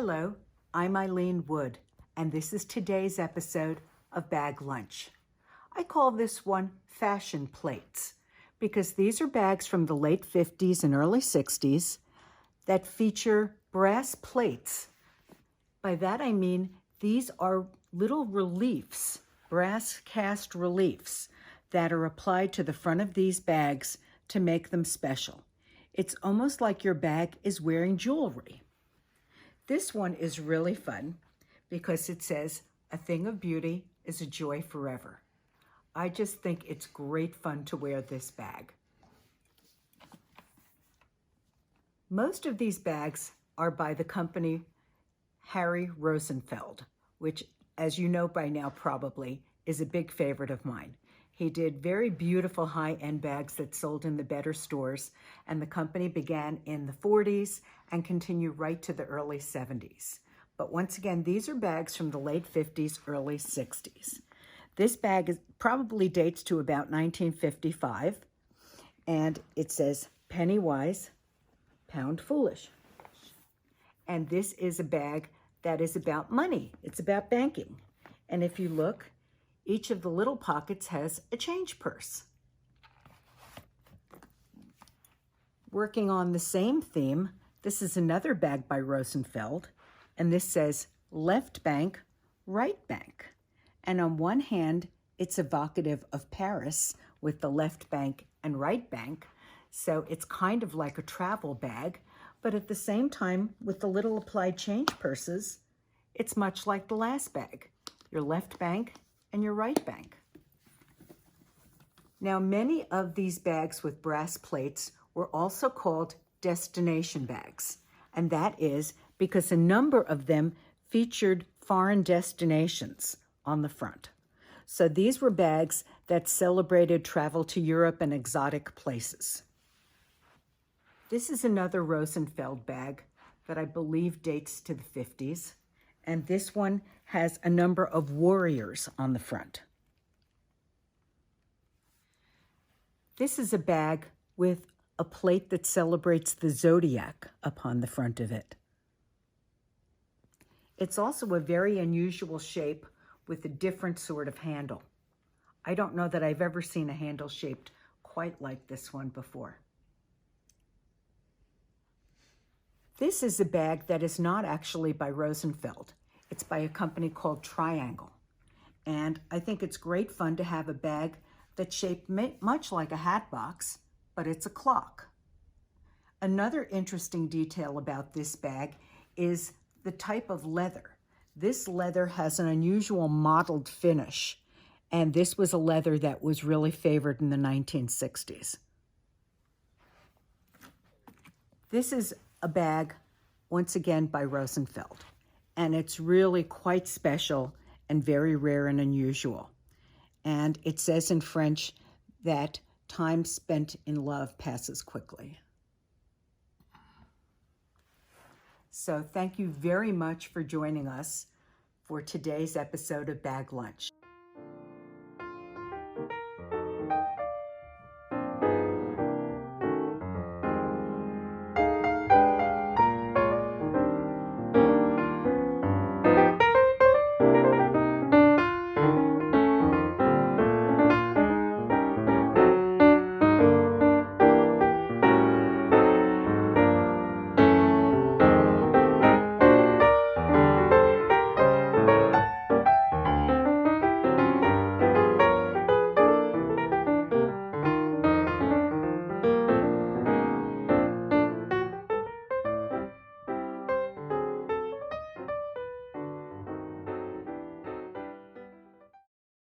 Hello, I'm Ilene Wood, and this is today's episode of Bag Lunch. I call this one Fashion Plates because these are bags from the late 50s and early 60s that feature brass plates. By that I mean these are little reliefs, brass cast reliefs that are applied to the front of these bags to make them special. It's almost like your bag is wearing jewelry. This one is really fun because it says, "A thing of beauty is a joy forever." I just think it's great fun to wear this bag. Most of these bags are by the company Harry Rosenfeld, which, as you know by now probably, is a big favorite of mine. He did very beautiful high-end bags that sold in the better stores, and the company began in the 40s and continued right to the early 70s. But once again, these are bags from the late 50s, early 60s. This bag probably dates to about 1955, and it says, "Penny wise, pound foolish." And this is a bag that is about money. It's about banking. And if you look, each of the little pockets has a change purse. Working on the same theme, this is another bag by Rosenfeld, and this says left bank, right bank. And on one hand, it's evocative of Paris with the left bank and right bank, so it's kind of like a travel bag, but at the same time, with the little applied change purses, it's much like the last bag, your left bank and your right bank. Now, many of these bags with brass plates were also called destination bags, and that is because a number of them featured foreign destinations on the front. So these were bags that celebrated travel to Europe and exotic places. This is another Rosenfeld bag that I believe dates to the 50s. And this one has a number of warriors on the front. This is a bag with a plate that celebrates the zodiac upon the front of it. It's also a very unusual shape with a different sort of handle. I don't know that I've ever seen a handle shaped quite like this one before. This is a bag that is not actually by Rosenfeld. It's by a company called Triangle. And I think it's great fun to have a bag that's shaped much like a hat box, but it's a clock. Another interesting detail about this bag is the type of leather. This leather has an unusual mottled finish, and this was a leather that was really favored in the 1960s. This is a bag, once again, by Rosenfeld, and it's really quite special and very rare and unusual. And it says in French that time spent in love passes quickly. So thank you very much for joining us for today's episode of Bag Lunch.